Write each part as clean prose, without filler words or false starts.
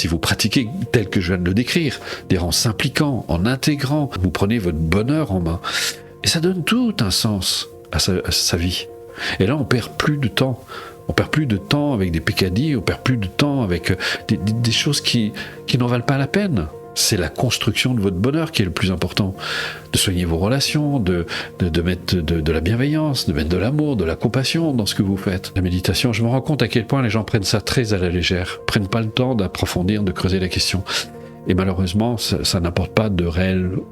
si vous pratiquez tel que je viens de le décrire, des rangs s'impliquant, en intégrant, vous prenez votre bonheur en main. Et ça donne tout un sens à sa vie. Et là, on perd plus de temps. On perd plus de temps avec des pécadilles, on perd plus de temps avec des choses qui n'en valent pas la peine. C'est la construction de votre bonheur qui est le plus important. De soigner vos relations, de mettre de la bienveillance, de mettre de l'amour, de la compassion dans ce que vous faites. La méditation, je me rends compte à quel point les gens prennent ça très à la légère, prennent pas le temps d'approfondir, de creuser la question. Et malheureusement, ça n'apporte pas de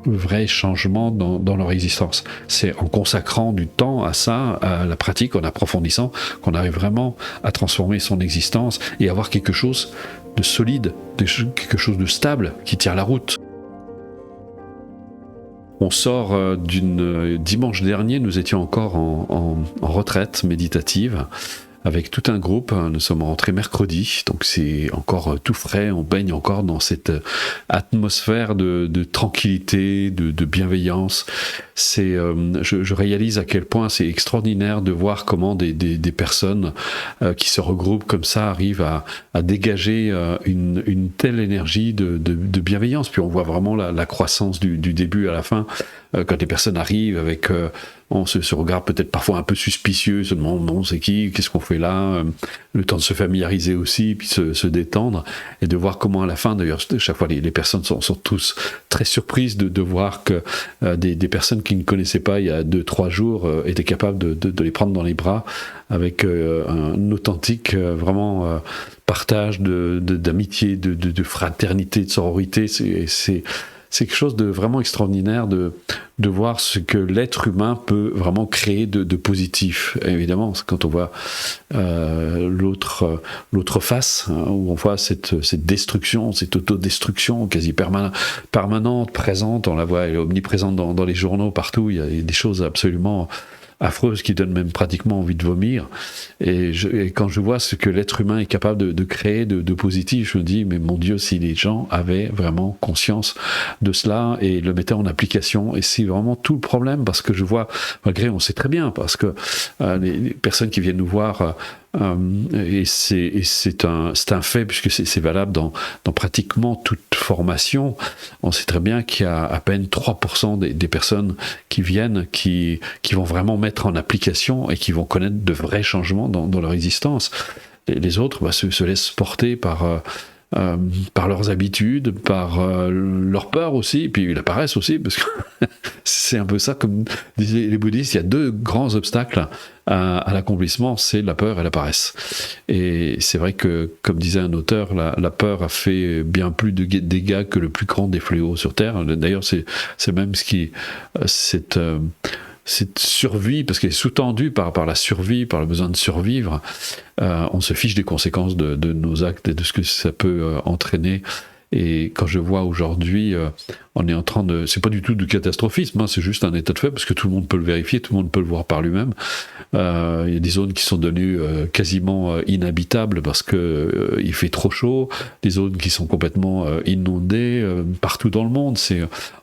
vrais changements dans leur existence. C'est en consacrant du temps à ça, à la pratique, en approfondissant, qu'on arrive vraiment à transformer son existence et avoir quelque chose de solide, quelque chose de stable qui tient la route. On sort dimanche dernier, nous étions encore en retraite méditative avec tout un groupe. Nous sommes rentrés mercredi, donc c'est encore tout frais, on baigne encore dans cette atmosphère de tranquillité, de bienveillance. Je réalise à quel point c'est extraordinaire de voir comment des personnes qui se regroupent comme ça arrivent à dégager une telle énergie de bienveillance. Puis on voit vraiment la croissance du début à la fin, quand les personnes arrivent avec... on se regarde peut-être parfois un peu suspicieux, se demande non, c'est qui, qu'est-ce qu'on fait là, le temps de se familiariser aussi, puis se détendre, et de voir comment à la fin, d'ailleurs, chaque fois les personnes sont tous très surprises de voir que des personnes qui ne connaissaient pas il y a 2-3 jours étaient capables de les prendre dans les bras avec un authentique vraiment partage d'amitié, de fraternité, de sororité. C'est quelque chose de vraiment extraordinaire de voir ce que l'être humain peut vraiment créer de positif. Et évidemment, quand on voit l'autre face, hein, où on voit cette destruction, cette autodestruction quasi permanente, présente, on la voit, elle est omniprésente dans les journaux, partout, il y a des choses absolument affreuse qui donne même pratiquement envie de vomir. Et quand je vois ce que l'être humain est capable de créer de positif, je me dis, mais mon Dieu, si les gens avaient vraiment conscience de cela et le mettaient en application. Et c'est vraiment tout le problème, parce que je vois, malgré, on sait très bien, parce que les personnes qui viennent nous voir, et c'est un fait, puisque c'est valable dans pratiquement toute formation. On sait très bien qu'il y a à peine 3% des personnes qui viennent, qui vont vraiment mettre en application et qui vont connaître de vrais changements dans leur existence. Les autres se laissent porter par leurs habitudes, par leur peur aussi, et puis la paresse aussi, parce que c'est un peu ça, comme disaient les bouddhistes, il y a 2 grands obstacles à l'accomplissement, c'est la peur et la paresse. Et c'est vrai que, comme disait un auteur, la peur a fait bien plus de dégâts que le plus grand des fléaux sur Terre. D'ailleurs, c'est même ce qui... cette survie, parce qu'elle est sous-tendue par la survie, par le besoin de survivre, on se fiche des conséquences de nos actes et de ce que ça peut entraîner. Et quand je vois aujourd'hui, on est en train de... C'est pas du tout du catastrophisme, hein, c'est juste un état de fait, parce que tout le monde peut le vérifier, tout le monde peut le voir par lui-même. Il y a des zones qui sont devenues quasiment inhabitables parce que il fait trop chaud, des zones qui sont complètement inondées partout dans le monde.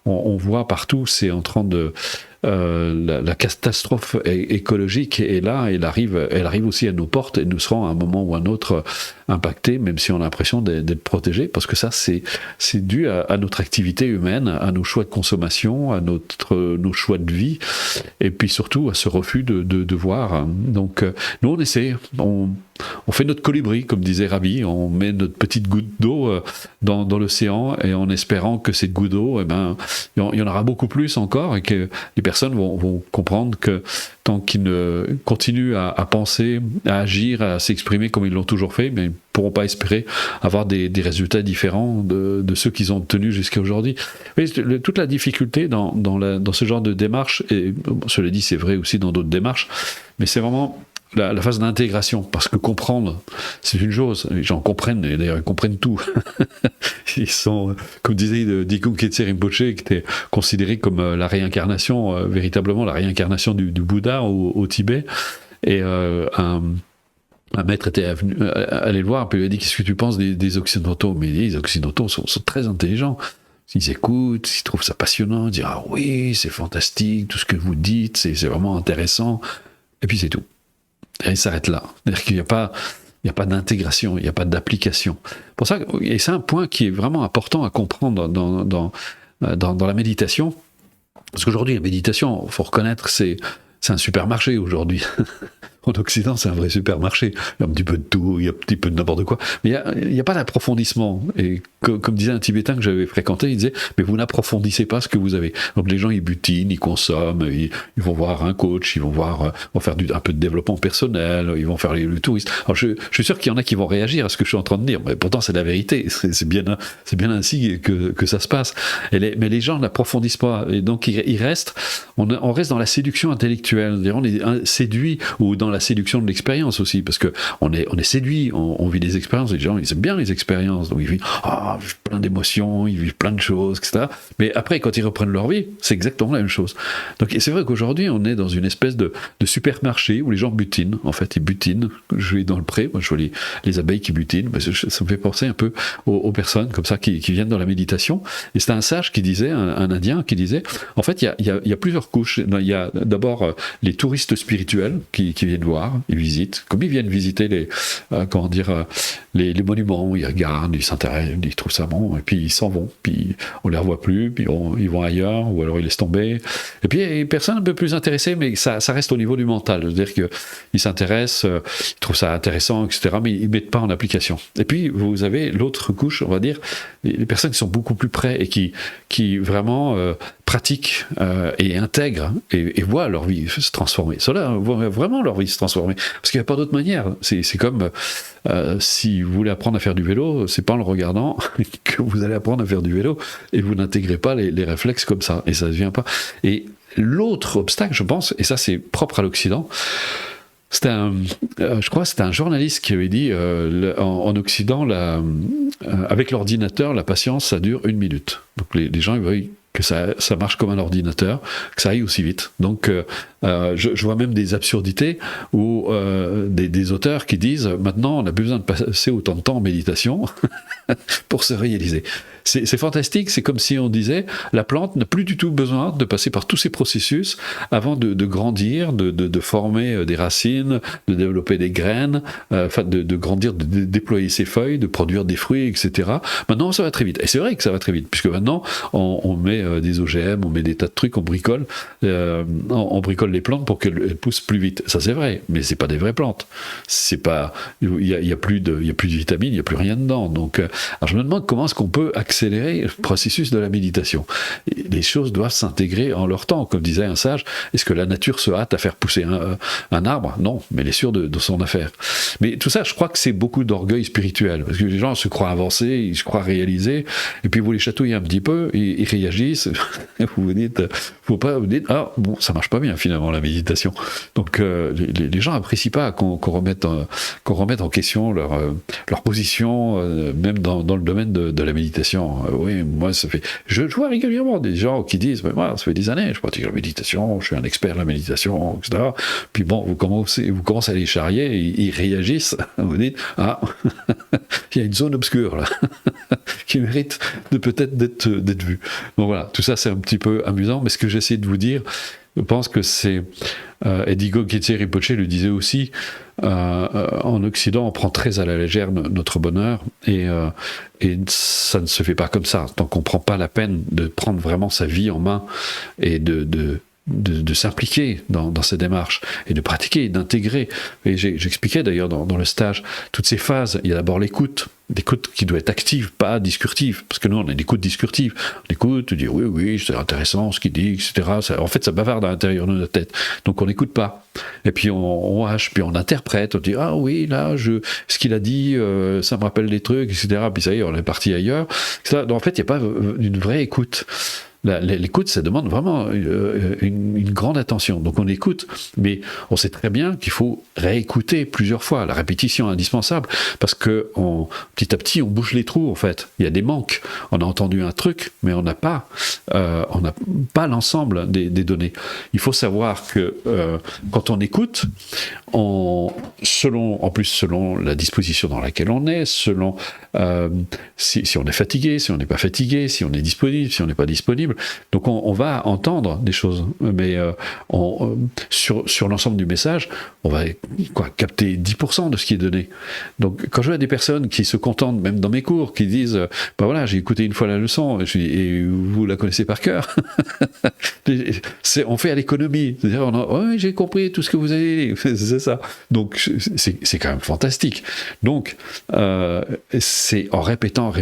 On voit partout, c'est en train de... la catastrophe écologique est là, elle arrive aussi à nos portes, et nous serons à un moment ou à un autre impactés, même si on a l'impression d'être protégés, parce que ça c'est dû à notre activité humaine, à nos choix de consommation, à nos choix de vie, et puis surtout à ce refus de voir. Donc nous on essaie, on fait notre colibri, comme disait Rabbi, on met notre petite goutte d'eau dans l'océan, et en espérant que cette goutte d'eau, il y en aura beaucoup plus encore, et que les personnes vont comprendre que tant qu'ils ne continuent à penser, à agir, à s'exprimer comme ils l'ont toujours fait, mais ils ne pourront pas espérer avoir des résultats différents de ceux qu'ils ont obtenus jusqu'à aujourd'hui. Toute la difficulté dans ce genre de démarche, et cela dit c'est vrai aussi dans d'autres démarches, mais c'est vraiment la phase d'intégration, parce que comprendre, c'est une chose, les gens comprennent, et d'ailleurs ils comprennent tout. Ils sont, comme disait Dikung Khetse Rinpoche, qui était considéré comme la réincarnation, véritablement la réincarnation du Bouddha au Tibet, et un maître était allé le voir, puis il lui a dit, qu'est-ce que tu penses des Occidentaux? Mais les Occidentaux sont très intelligents. Ils écoutent, ils trouvent ça passionnant, ils disent, ah oui, c'est fantastique, tout ce que vous dites, c'est vraiment intéressant, et puis c'est tout. Et il s'arrête là. C'est-à-dire qu'il n'y a pas il n'y a pas d'intégration, il n'y a pas d'application. Pour ça, et c'est un point qui est vraiment important à comprendre dans la méditation, parce qu'aujourd'hui, la méditation, il faut reconnaître, c'est un supermarché aujourd'hui. En Occident, c'est un vrai supermarché. Il y a un petit peu de tout, il y a un petit peu de n'importe quoi. Mais il n'y a pas d'approfondissement. Et comme disait un Tibétain que j'avais fréquenté, il disait, mais vous n'approfondissez pas ce que vous avez. Donc les gens, ils butinent, ils consomment, ils vont voir un coach, ils vont faire un peu de développement personnel, ils vont faire le touriste. Alors je suis sûr qu'il y en a qui vont réagir à ce que je suis en train de dire, mais pourtant c'est la vérité. C'est bien ainsi que ça se passe. Mais les gens n'approfondissent pas. Et donc ils restent, on reste dans la séduction intellectuelle. C'est-à-dire on est séduit, ou dans la séduction de l'expérience aussi, parce que on est séduit, on vit des expériences, les gens ils aiment bien les expériences, donc ils vivent plein d'émotions, ils vivent plein de choses, etc. Mais après, quand ils reprennent leur vie, c'est exactement la même chose. Donc c'est vrai qu'aujourd'hui on est dans une espèce de supermarché où les gens butinent, en fait ils butinent. Je vais dans le pré, moi je vois les abeilles qui butinent, ça me fait penser un peu aux personnes comme ça qui viennent dans la méditation. Et c'était un sage qui disait, un indien qui disait, en fait il y a plusieurs couches. Il y a d'abord les touristes spirituels qui viennent voir, ils visitent, comme ils viennent visiter les monuments, ils regardent, ils s'intéressent, ils trouvent ça bon, et puis ils s'en vont, puis on les revoit plus, puis ils vont ailleurs, ou alors ils laissent tomber. Et puis il y a des personnes un peu plus intéressées, mais ça reste au niveau du mental, c'est-à-dire qu'ils s'intéressent, ils trouvent ça intéressant, etc., mais ils ne mettent pas en application. Et puis vous avez l'autre couche, on va dire, les personnes qui sont beaucoup plus près et qui vraiment pratiquent et intègrent et voient leur vie se transformer. Ceux-là voient vraiment leur vie se transformer. Parce qu'il n'y a pas d'autre manière. C'est comme si vous voulez apprendre à faire du vélo, c'est pas en le regardant que vous allez apprendre à faire du vélo et vous n'intégrez pas les réflexes comme ça. Et ça ne vient pas. Et l'autre obstacle, je pense, et ça c'est propre à l'Occident, je crois que c'était un journaliste qui avait dit en Occident, avec l'ordinateur, la patience, ça dure 1 minute. Donc les gens, ils veulent que ça marche comme un ordinateur, que ça aille aussi vite. Donc je vois même des absurdités où des auteurs qui disent maintenant on a besoin de passer autant de temps en méditation pour se réaliser. C'est fantastique, c'est comme si on disait la plante n'a plus du tout besoin de passer par tous ces processus avant de grandir, de former des racines, de développer des graines, de grandir, de déployer ses feuilles, de produire des fruits, etc. Maintenant ça va très vite. Et c'est vrai que ça va très vite, puisque maintenant on met des OGM, on met des tas de trucs, on bricole les plantes pour qu'elles poussent plus vite. Ça c'est vrai, mais c'est pas des vraies plantes. C'est pas, il y a plus de vitamines, il y a plus rien dedans. Donc, alors je me demande comment est-ce qu'on peut accélérer le processus de la méditation. Les choses doivent s'intégrer en leur temps, comme disait un sage. Est-ce que la nature se hâte à faire pousser un arbre? Non, mais elle est sûre de son affaire. Mais tout ça, je crois que c'est beaucoup d'orgueil spirituel, parce que les gens se croient avancés, ils se croient réalisés, et puis vous les chatouillez un petit peu, ils réagissent. Vous dites, ah bon, ça marche pas bien finalement la méditation. Donc les gens n'apprécient pas qu'on remette en question leur position, même dans le domaine de la méditation. Oui, moi je vois régulièrement des gens qui disent, moi ça fait des années, je pratique la méditation, je suis un expert de la méditation, etc. Puis bon, vous commencez à les charrier, ils réagissent, vous dites, ah, il y a une zone obscure là, qui mérite peut-être d'être vue. Donc voilà, tout ça c'est un petit peu amusant, mais ce que j'essaie de vous dire, je pense que c'est, Edigo Getze Rinpoche le disait aussi, en Occident on prend très à la légère notre bonheur, et ça ne se fait pas comme ça, tant qu'on ne prend pas la peine de prendre vraiment sa vie en main, et de s'impliquer dans ces démarches, et de pratiquer, d'intégrer. Et j'expliquais d'ailleurs dans le stage toutes ces phases. Il y a d'abord l'écoute qui doit être active, pas discursive, parce que nous on a une écoute discursive. On écoute, on dit oui, c'est intéressant ce qu'il dit, etc. En fait ça bavarde à l'intérieur de notre tête, donc on n'écoute pas. Et puis on hache, puis on interprète, on dit ah oui, là, ce qu'il a dit, ça me rappelle des trucs, etc. Puis ça y est, on est parti ailleurs. Donc, en fait, il n'y a pas une vraie écoute. L'écoute, ça demande vraiment une grande attention. Donc on écoute, mais on sait très bien qu'il faut réécouter plusieurs fois. La répétition est indispensable, parce que petit à petit, on bouche les trous, en fait. Il y a des manques. On a entendu un truc, mais on n'a pas l'ensemble des données. Il faut savoir que quand on écoute, selon la disposition dans laquelle on est, selon si on est fatigué, si on n'est pas fatigué, si on est disponible, si on n'est pas disponible, Donc on va entendre des choses, mais sur l'ensemble du message, on va capter 10% de ce qui est donné. Donc quand je vois des personnes qui se contentent, même dans mes cours, qui disent bah voilà, j'ai écouté une fois la leçon, et vous la connaissez par cœur. On fait à l'économie, c'est-à-dire oui, j'ai compris tout ce que vous avez dit, c'est ça. Donc c'est quand même fantastique. Donc c'est en répétant,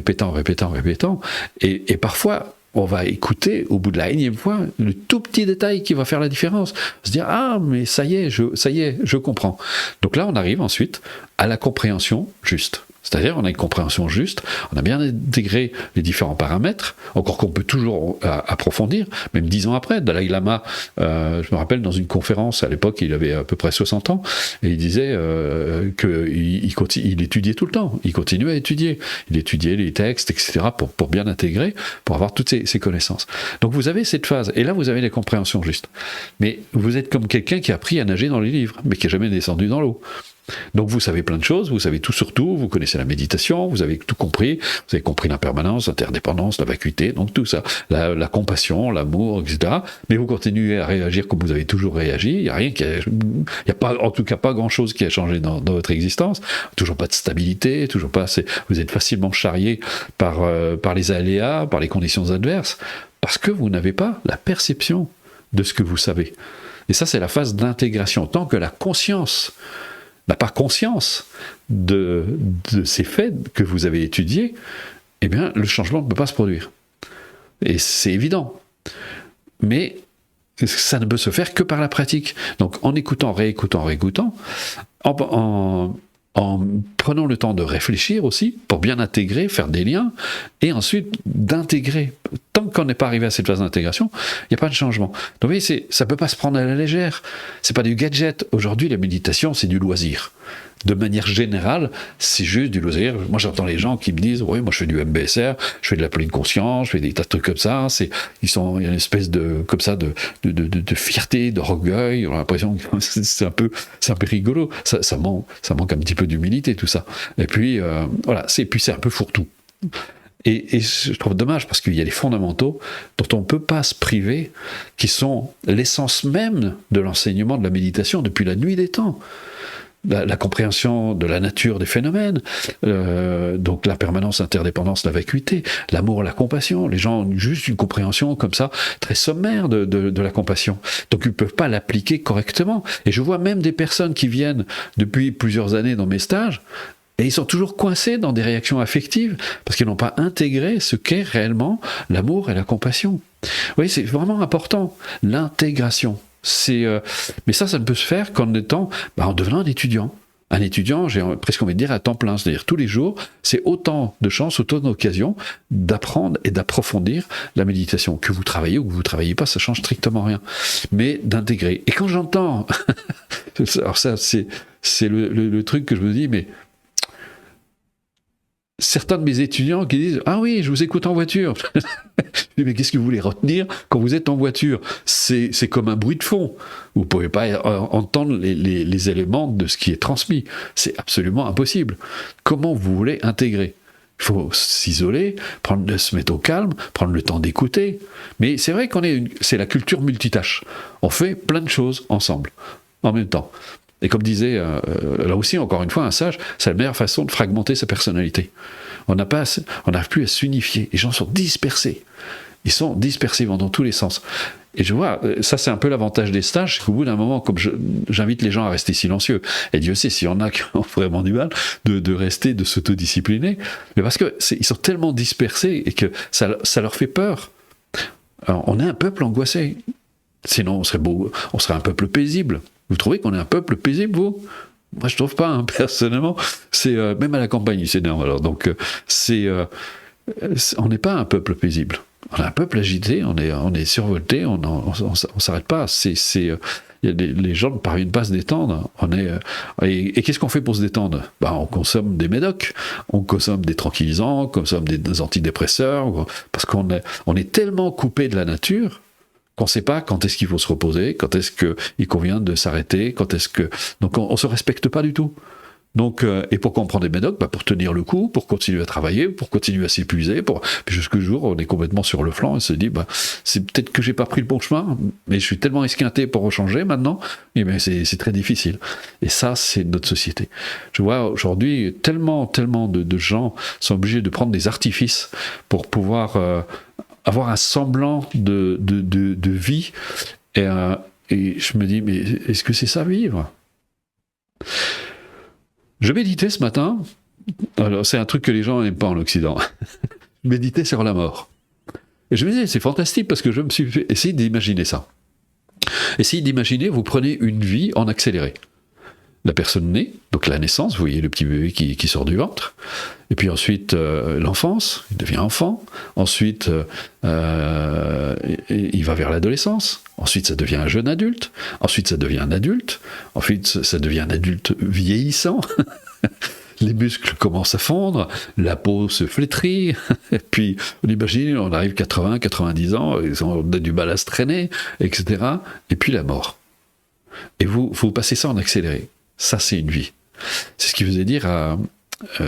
et parfois on va écouter au bout de la énième fois le tout petit détail qui va faire la différence. Se dire ah mais ça y est, je comprends. Donc là on arrive ensuite à la compréhension juste. C'est-à-dire, on a une compréhension juste, on a bien intégré les différents paramètres, encore qu'on peut toujours approfondir, même 10 ans après. Dalai Lama, je me rappelle dans une conférence, à l'époque, il avait à peu près 60 ans, et il disait qu'il étudiait tout le temps, il continuait à étudier. Il étudiait les textes, etc., pour bien intégrer, pour avoir toutes ces connaissances. Donc vous avez cette phase, et là vous avez les compréhensions justes. Mais vous êtes comme quelqu'un qui a appris à nager dans les livres, mais qui n'a jamais descendu dans l'eau. Donc vous savez plein de choses, vous savez tout sur tout, vous connaissez la méditation, vous avez tout compris, vous avez compris l'impermanence, l'interdépendance, la vacuité, donc tout ça, la compassion, l'amour, etc. Mais vous continuez à réagir comme vous avez toujours réagi, il n'y a rien il n'y a pas, en tout cas pas grand-chose qui a changé dans votre existence, toujours pas de stabilité, toujours pas, vous êtes facilement charrié par les aléas, par les conditions adverses, parce que vous n'avez pas la perception de ce que vous savez. Et ça c'est la phase d'intégration, tant que la conscience n'a pas conscience de ces faits que vous avez étudiés, eh bien, le changement ne peut pas se produire. Et c'est évident. Mais ça ne peut se faire que par la pratique. Donc, en écoutant, réécoutant, en prenant le temps de réfléchir aussi, pour bien intégrer, faire des liens, et ensuite d'intégrer. Tant qu'on n'est pas arrivé à cette phase d'intégration, il n'y a pas de changement. Donc vous voyez, ça ne peut pas se prendre à la légère. C'est pas du gadget. Aujourd'hui, la méditation, c'est du loisir. De manière générale, c'est juste du loisir. Moi, j'entends les gens qui me disent « Oui, moi, je fais du MBSR, je fais de la pleine conscience, je fais des tas de trucs comme ça. » Il y a une espèce de fierté, d'orgueil. On a l'impression que c'est un peu rigolo. Ça manque un petit peu d'humilité, tout ça. Et puis, voilà, puis c'est un peu fourre-tout. Et je trouve dommage parce qu'il y a les fondamentaux dont on ne peut pas se priver, qui sont l'essence même de l'enseignement de la méditation depuis la nuit des temps. La compréhension de la nature des phénomènes, donc la permanence, l'interdépendance, la vacuité, l'amour, la compassion. Les gens ont juste une compréhension comme ça, très sommaire de la compassion. Donc ils ne peuvent pas l'appliquer correctement. Et je vois même des personnes qui viennent depuis plusieurs années dans mes stages, et ils sont toujours coincés dans des réactions affectives, parce qu'ils n'ont pas intégré ce qu'est réellement l'amour et la compassion. Oui, c'est vraiment important, l'intégration. Mais ça ne peut se faire qu'en devenant un étudiant. Un étudiant, j'ai presque envie de dire à temps plein, c'est-à-dire tous les jours, c'est autant de chances, autant d'occasions d'apprendre et d'approfondir la méditation. Que vous travaillez ou que vous ne travaillez pas, ça change strictement rien. Mais d'intégrer. Et quand j'entends, alors ça c'est le truc que je me dis, mais certains de mes étudiants qui disent « Ah oui, je vous écoute en voiture !» Je dis « Mais qu'est-ce que vous voulez retenir quand vous êtes en voiture ? C'est comme un bruit de fond. Vous ne pouvez pas entendre les éléments de ce qui est transmis. C'est absolument impossible. Comment vous voulez intégrer ? Il faut s'isoler, se mettre au calme, prendre le temps d'écouter. Mais c'est vrai c'est la culture multitâche. On fait plein de choses ensemble, en même temps. Et comme disait, là aussi, encore une fois, un sage, c'est la meilleure façon de fragmenter sa personnalité. On n'arrive plus à s'unifier. Les gens sont dispersés. Ils sont dispersés dans tous les sens. Et je vois, ça c'est un peu l'avantage des stages, c'est qu'au bout d'un moment, comme j'invite les gens à rester silencieux, et Dieu sait s'il y en a qui ont vraiment du mal de rester, de s'autodiscipliner, mais parce qu'ils sont tellement dispersés et que ça leur fait peur. Alors, on est un peuple angoissé. Sinon, on serait un peuple paisible. Vous trouvez qu'on est un peuple paisible, vous ? Moi, je trouve pas, hein, personnellement. C'est même à la campagne, c'est énorme. Alors, donc, on n'est pas un peuple paisible. On est un peuple agité, on est survolté, on s'arrête pas. Les gens ne parviennent pas à se détendre. Et qu'est-ce qu'on fait pour se détendre ? On consomme des médocs, on consomme des tranquillisants, on consomme des antidépresseurs, parce qu'on est tellement coupé de la nature qu'on ne sait pas quand est-ce qu'il faut se reposer, quand est-ce qu'il convient de s'arrêter, donc on ne se respecte pas du tout. Donc, et pourquoi on prend des médocs? Pour tenir le coup, pour continuer à travailler, pour continuer à s'épuiser, puis jusqu'au jour où on est complètement sur le flanc et se dit, c'est peut-être que j'ai pas pris le bon chemin, mais je suis tellement esquinté pour rechanger maintenant, et bien c'est très difficile. Et ça, c'est notre société. Je vois aujourd'hui tellement de gens sont obligés de prendre des artifices pour pouvoir avoir un semblant de vie, et je me dis, mais est-ce que c'est ça vivre? Je méditais ce matin. Alors, c'est un truc que les gens n'aiment pas en Occident. Je méditais sur la mort. Et je me disais, c'est fantastique parce que je me suis fait essayer d'imaginer ça. Essayez d'imaginer, vous prenez une vie en accéléré. La personne naît, donc la naissance, vous voyez le petit bébé qui sort du ventre, et puis ensuite l'enfance, il devient enfant, ensuite il va vers l'adolescence, ensuite ça devient un jeune adulte, ensuite ça devient un adulte, ensuite ça devient un adulte vieillissant, les muscles commencent à fondre, la peau se flétrit, et puis on imagine, on arrive 80, 90 ans, on a du mal à se traîner, etc. Et puis la mort. Et vous passez ça en accéléré. Ça, c'est une vie. C'est ce qui faisait dire à,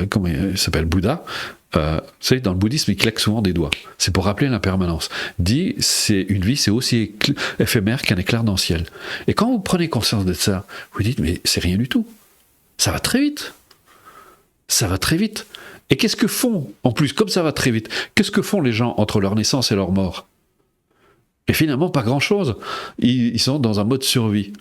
comment il s'appelle, Bouddha. Vous savez, dans le bouddhisme, il claque souvent des doigts. C'est pour rappeler l'impermanence. Dit, c'est une vie, c'est aussi éphémère qu'un éclair dans le ciel. Et quand vous prenez conscience de ça, vous dites, mais c'est rien du tout. Ça va très vite. Ça va très vite. Et qu'est-ce que font, en plus, comme ça va très vite, qu'est-ce que font les gens entre leur naissance et leur mort? Et finalement, pas grand-chose. Ils sont dans un mode survie.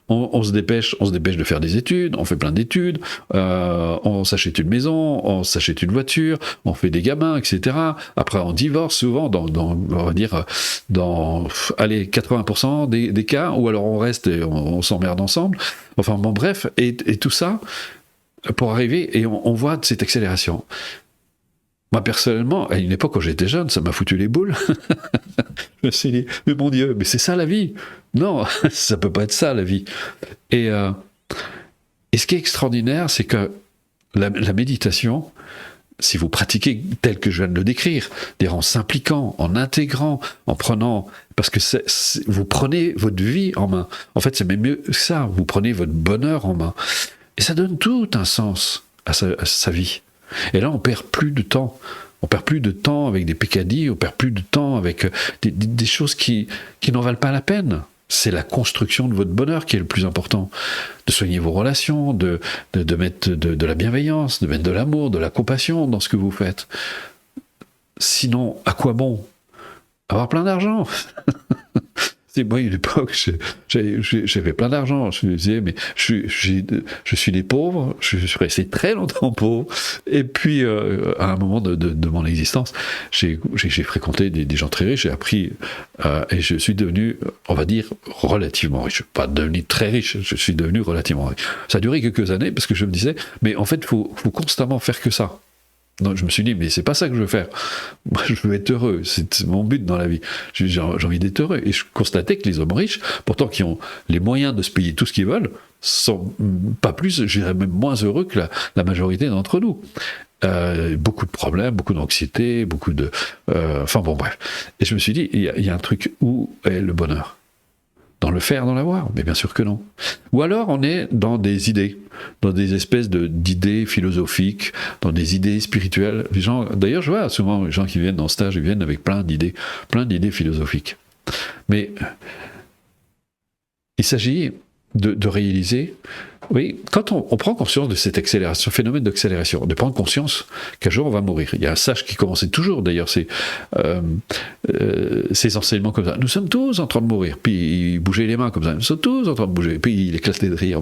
On se dépêche de faire des études, on fait plein d'études, on s'achète une maison, on s'achète une voiture, on fait des gamins, etc. Après, on divorce souvent, on va dire, dans 80% des cas, ou alors on reste et on s'emmerde ensemble. Enfin bon, bref, et tout ça, pour arriver, et on voit cette accélération. Moi, personnellement, à une époque, quand j'étais jeune, ça m'a foutu les boules. Je me suis dit, mais mon Dieu, mais c'est ça la vie. Non, ça peut pas être ça la vie. Et ce qui est extraordinaire, c'est que la méditation, si vous pratiquez tel que je viens de le décrire, en s'impliquant, en intégrant, en prenant, parce que vous prenez votre vie en main. En fait, c'est même mieux que ça, vous prenez votre bonheur en main. Et ça donne tout un sens à sa vie. Et là, on perd plus de temps. On perd plus de temps avec des pécadilles, on perd plus de temps avec des choses qui n'en valent pas la peine. C'est la construction de votre bonheur qui est le plus important. De soigner vos relations, de mettre de la bienveillance, de mettre de l'amour, de la compassion dans ce que vous faites. Sinon, à quoi bon? Avoir plein d'argent. C'est moi, à une époque, j'avais plein d'argent. Je me disais, mais je suis né pauvre, je suis resté très longtemps pauvre. Et puis, à un moment de mon existence, j'ai fréquenté des gens très riches, j'ai appris, et je suis devenu, on va dire, relativement riche. Je ne suis pas devenu très riche, je suis devenu relativement riche. Ça a duré quelques années, parce que je me disais, mais en fait, il faut constamment faire que ça. Donc je me suis dit, mais c'est pas ça que je veux faire. Moi, je veux être heureux. C'est mon but dans la vie. J'ai envie d'être heureux. Et je constatais que les hommes riches, pourtant qui ont les moyens de se payer tout ce qu'ils veulent, sont pas plus, je dirais même moins heureux que la majorité d'entre nous. Beaucoup de problèmes, beaucoup d'anxiété, beaucoup de... enfin bon, bref. Et je me suis dit, il y a un truc, où est le bonheur? Dans le faire, dans l'avoir? Mais bien sûr que non. Ou alors on est dans des idées, dans des espèces d'idées philosophiques, dans des idées spirituelles. Les gens, d'ailleurs, je vois souvent les gens qui viennent en stage, ils viennent avec plein d'idées philosophiques. Mais il s'agit de réaliser, oui, quand on prend conscience de cette accélération, phénomène d'accélération, de prendre conscience qu'un jour on va mourir. Il y a un sage qui commençait toujours, d'ailleurs, ces enseignements comme ça. Nous sommes tous en train de mourir. Puis il bougeait les mains comme ça. Nous sommes tous en train de bouger. Puis il éclatait de rire.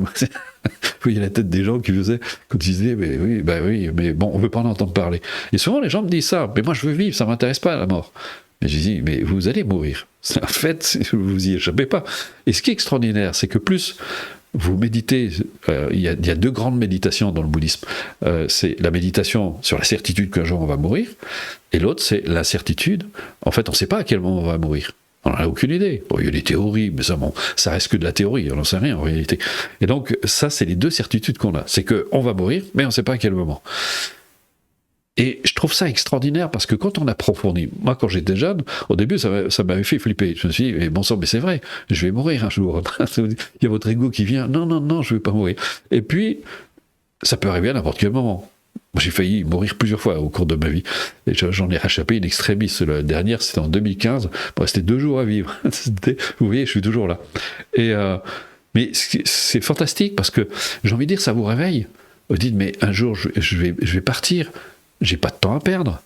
Il y a la tête des gens qui faisaient, quand ils disaient, mais oui, mais bon, on ne veut pas en entendre parler. Et souvent les gens me disent ça, mais moi je veux vivre, ça ne m'intéresse pas la mort. Mais je dis, mais vous allez mourir. C'est un fait, vous y échappez pas. Et ce qui est extraordinaire, c'est que plus vous méditez, il y a deux grandes méditations dans le bouddhisme. C'est la méditation sur la certitude qu'un jour on va mourir, et l'autre c'est la certitude, en fait on ne sait pas à quel moment on va mourir. On n'en a aucune idée. Bon, il y a des théories, mais ça reste que de la théorie, on n'en sait rien en réalité. Et donc ça c'est les deux certitudes qu'on a. C'est qu'on va mourir, mais on ne sait pas à quel moment. Et je trouve ça extraordinaire parce que quand on approfondit, moi quand j'étais jeune, au début ça m'avait fait flipper. Je me suis dit, mais bon sang, mais c'est vrai, je vais mourir un jour. Il y a votre ego qui vient, non, je ne vais pas mourir. Et puis, ça peut arriver à n'importe quel moment. Moi, j'ai failli mourir plusieurs fois au cours de ma vie. Et j'en ai réchappé une extremis. La dernière, c'était en 2015. Il me restait 2 jours à vivre. Vous voyez, je suis toujours là. Mais c'est fantastique parce que, j'ai envie de dire, ça vous réveille. Vous dites, mais un jour, je vais partir. J'ai pas de temps à perdre.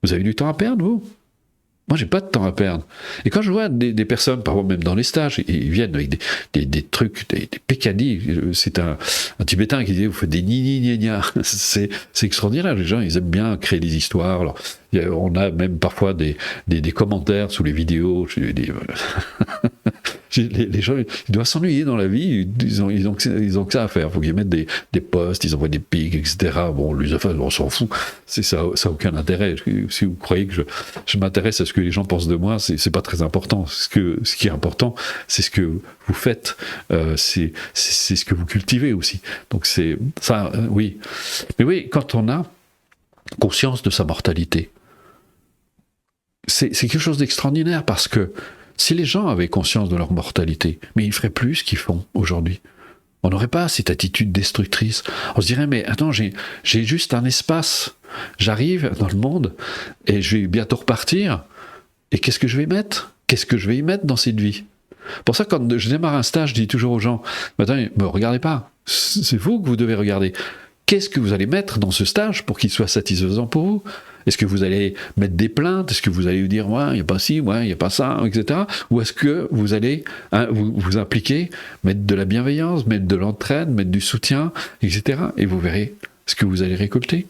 Vous avez du temps à perdre, vous ? Moi, j'ai pas de temps à perdre. Et quand je vois des personnes, parfois même dans les stages, ils viennent avec des trucs, des pécadilles. C'est un Tibétain qui dit, vous faites des ni-ni-ni-nia. C'est extraordinaire. Les gens, ils aiment bien créer des histoires. Alors, on a même parfois des commentaires sous les vidéos. Les gens, ils doivent s'ennuyer dans la vie. Ils ont que ça à faire. Il faut qu'ils mettent des posts, ils envoient des pics, etc. Bon, on s'en fout. Ça n'a aucun intérêt. Si vous croyez que je m'intéresse à ce que les gens pensent de moi, c'est pas très important. Ce qui est important, c'est ce que vous faites. C'est ce que vous cultivez aussi. Donc c'est ça, oui. Mais oui, quand on a conscience de sa mortalité, c'est quelque chose d'extraordinaire parce que si les gens avaient conscience de leur mortalité, mais ils feraient plus ce qu'ils font aujourd'hui. On n'aurait pas cette attitude destructrice. On se dirait, mais attends, j'ai juste un espace. J'arrive dans le monde et je vais bientôt repartir. Et qu'est-ce que je vais mettre ? Qu'est-ce que je vais y mettre dans cette vie ? Pour ça, quand je démarre un stage, je dis toujours aux gens, attendez, ne me regardez pas. C'est vous que vous devez regarder. Qu'est-ce que vous allez mettre dans ce stage pour qu'il soit satisfaisant pour vous ? Est-ce que vous allez mettre des plaintes ? Est-ce que vous allez vous dire, ouais, il n'y a pas ci, ouais, il n'y a pas ça, etc. Ou est-ce que vous allez vous impliquer, mettre de la bienveillance, mettre de l'entraide, mettre du soutien, etc. Et vous verrez ce que vous allez récolter.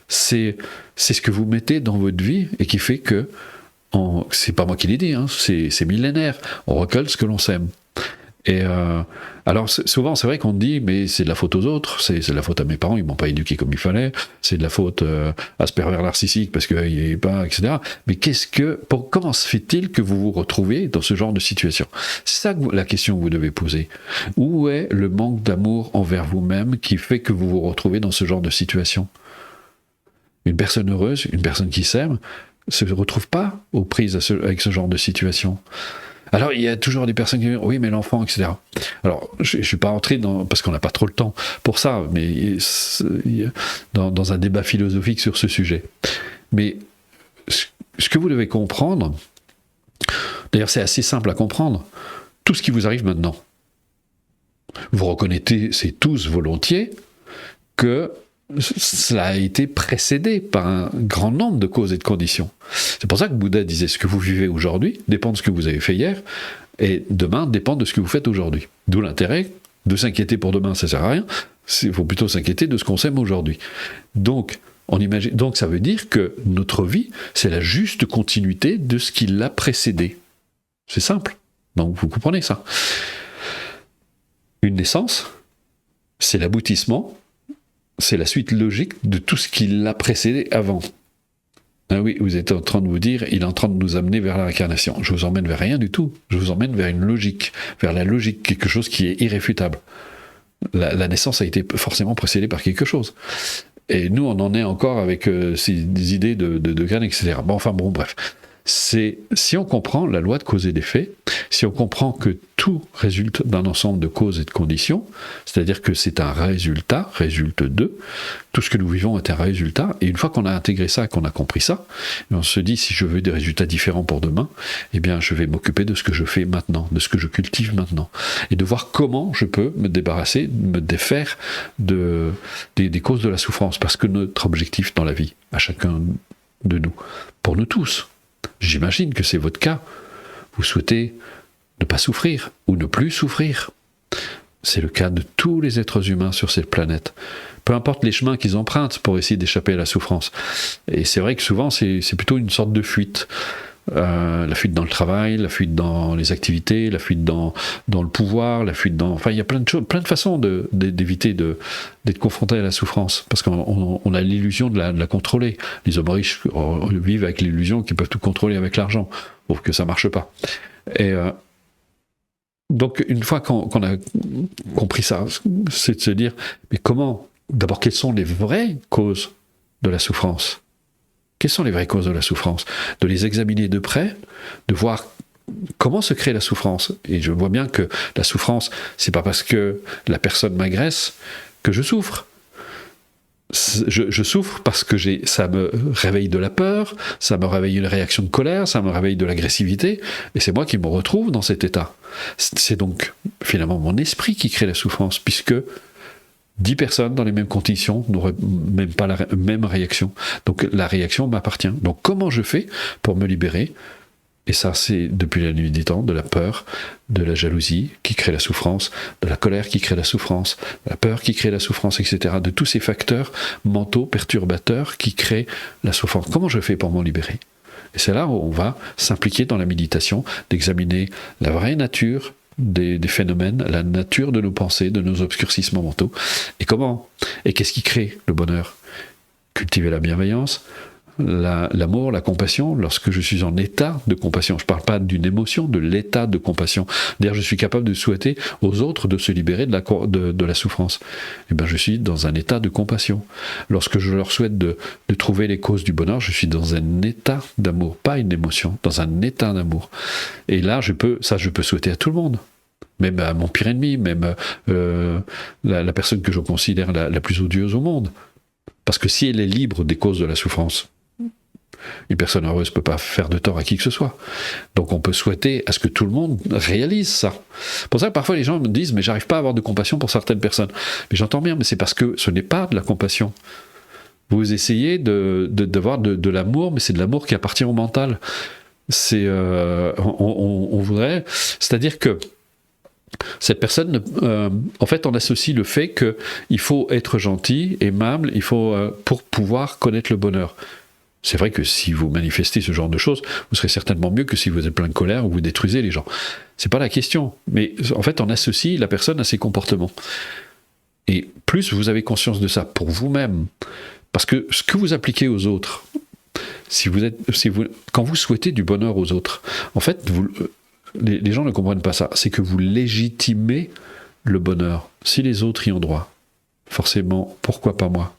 C'est ce que vous mettez dans votre vie et qui fait que, c'est pas moi qui l'ai dit, hein, c'est millénaire, on récolte ce que l'on sème. Et alors souvent c'est vrai qu'on dit mais c'est de la faute aux autres, c'est de la faute à mes parents, ils m'ont pas éduqué comme il fallait, c'est de la faute à ce pervers narcissique parce qu'il est pas, etc. Mais comment se fait-il que vous vous retrouviez dans ce genre de situation ? C'est ça la question que vous devez poser. Où est le manque d'amour envers vous-même qui fait que vous vous retrouvez dans ce genre de situation ? Une personne heureuse, une personne qui s'aime, se retrouve pas aux prises avec ce genre de situation. Alors, il y a toujours des personnes qui disent « oui, mais l'enfant, etc. » Alors, je ne suis pas entré parce qu'on n'a pas trop le temps pour ça, mais dans un débat philosophique sur ce sujet. Mais ce que vous devez comprendre, d'ailleurs, c'est assez simple à comprendre, tout ce qui vous arrive maintenant, vous reconnaissez tous volontiers que cela a été précédé par un grand nombre de causes et de conditions. C'est pour ça que Bouddha disait ce que vous vivez aujourd'hui dépend de ce que vous avez fait hier, et demain dépend de ce que vous faites aujourd'hui. D'où l'intérêt de s'inquiéter pour demain, ça ne sert à rien. Il faut plutôt s'inquiéter de ce qu'on sème aujourd'hui. Donc ça veut dire que notre vie, c'est la juste continuité de ce qui l'a précédé. C'est simple. Donc vous comprenez ça. Une naissance, c'est l'aboutissement, c'est la suite logique de tout ce qui l'a précédé avant. Ah oui, vous êtes en train de vous dire, il est en train de nous amener vers la réincarnation. Je vous emmène vers rien du tout. Je vous emmène vers une logique, vers la logique, quelque chose qui est irréfutable. La naissance a été forcément précédée par quelque chose. Et nous, on en est encore avec des idées de graines, etc. Bon, bref. Si on comprend la loi de cause et d'effet, si on comprend que tout résulte d'un ensemble de causes et de conditions, c'est-à-dire que c'est un résultat, résulte de, tout ce que nous vivons est un résultat, et une fois qu'on a intégré ça, qu'on a compris ça, on se dit, si je veux des résultats différents pour demain, eh bien je vais m'occuper de ce que je fais maintenant, de ce que je cultive maintenant, et de voir comment je peux me débarrasser, me défaire des causes de la souffrance, parce que notre objectif dans la vie, à chacun de nous, pour nous tous, j'imagine que c'est votre cas. Vous souhaitez ne pas souffrir ou ne plus souffrir. C'est le cas de tous les êtres humains sur cette planète. Peu importe les chemins qu'ils empruntent pour essayer d'échapper à la souffrance. Et c'est vrai que souvent, c'est plutôt une sorte de fuite. La fuite dans le travail, la fuite dans les activités, la fuite dans le pouvoir, la fuite dans... Enfin, il y a plein de choses, plein de façons d'éviter d'être confronté à la souffrance, parce qu'on a l'illusion de la contrôler. Les hommes riches vivent avec l'illusion qu'ils peuvent tout contrôler avec l'argent, sauf que ça marche pas. Et donc, une fois qu'on a compris ça, c'est de se dire, mais comment, d'abord, quelles sont les vraies causes de la souffrance ? Quelles sont les vraies causes de la souffrance ? De les examiner de près, de voir comment se crée la souffrance. Et je vois bien que la souffrance, c'est pas parce que la personne m'agresse que je souffre. je souffre parce que ça me réveille de la peur, ça me réveille une réaction de colère, ça me réveille de l'agressivité, et c'est moi qui me retrouve dans cet état. C'est donc finalement mon esprit qui crée la souffrance, puisque 10 personnes dans les mêmes conditions n'auraient même pas la même réaction. Donc la réaction m'appartient. Donc comment je fais pour me libérer ? Et ça, c'est depuis la nuit des temps, de la peur, de la jalousie qui crée la souffrance, de la colère qui crée la souffrance, de la peur qui crée la souffrance, etc. De tous ces facteurs mentaux perturbateurs qui créent la souffrance. Comment je fais pour m'en libérer ? Et c'est là où on va s'impliquer dans la méditation, d'examiner la vraie nature des phénomènes, la nature de nos pensées, de nos obscurcissements mentaux. Et comment ? Et qu'est-ce qui crée le bonheur ? Cultiver la bienveillance, l'amour, la compassion, lorsque je suis en état de compassion. Je ne parle pas d'une émotion, de l'état de compassion. D'ailleurs, je suis capable de souhaiter aux autres de se libérer de la souffrance. Eh bien, je suis dans un état de compassion. Lorsque je leur souhaite de trouver les causes du bonheur, je suis dans un état d'amour, pas une émotion, dans un état d'amour. Et là, je peux souhaiter à tout le monde. Même à mon pire ennemi, même la personne que je considère la plus odieuse au monde. Parce que si elle est libre des causes de la souffrance, une personne heureuse ne peut pas faire de tort à qui que ce soit. Donc on peut souhaiter à ce que tout le monde réalise ça. Pour ça que parfois les gens me disent « mais j'arrive pas à avoir de compassion pour certaines personnes ». Mais j'entends bien, mais c'est parce que ce n'est pas de la compassion. Vous essayez d'avoir de l'amour, mais c'est de l'amour qui appartient au mental. On voudrait... C'est-à-dire que cette personne, en fait, on associe le fait qu'il faut être gentil, aimable, pour pouvoir connaître le bonheur. C'est vrai que si vous manifestez ce genre de choses, vous serez certainement mieux que si vous êtes plein de colère ou vous détruisez les gens. C'est pas la question. Mais en fait, on associe la personne à ses comportements. Et plus vous avez conscience de ça pour vous-même, parce que ce que vous appliquez aux autres, quand vous souhaitez du bonheur aux autres, en fait, les gens ne comprennent pas ça. C'est que vous légitimez le bonheur. Si les autres y ont droit, forcément, pourquoi pas moi ?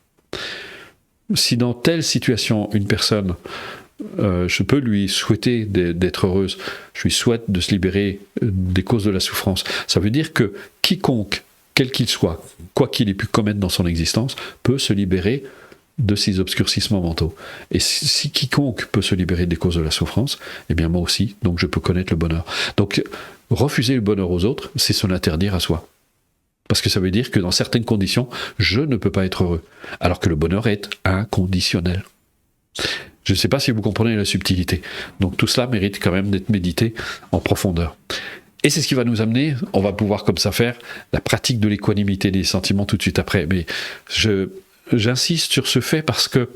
Si dans telle situation, une personne, je peux lui souhaiter d'être heureuse, je lui souhaite de se libérer des causes de la souffrance, ça veut dire que quiconque, quel qu'il soit, quoi qu'il ait pu commettre dans son existence, peut se libérer de ces obscurcissements mentaux. Et si quiconque peut se libérer des causes de la souffrance, eh bien moi aussi, donc je peux connaître le bonheur. Donc refuser le bonheur aux autres, c'est se l'interdire à soi. Parce que ça veut dire que dans certaines conditions, je ne peux pas être heureux. Alors que le bonheur est inconditionnel. Je ne sais pas si vous comprenez la subtilité. Donc tout cela mérite quand même d'être médité en profondeur. Et c'est ce qui va nous amener, on va pouvoir comme ça faire la pratique de l'équanimité des sentiments tout de suite après. Mais j'insiste sur ce fait parce que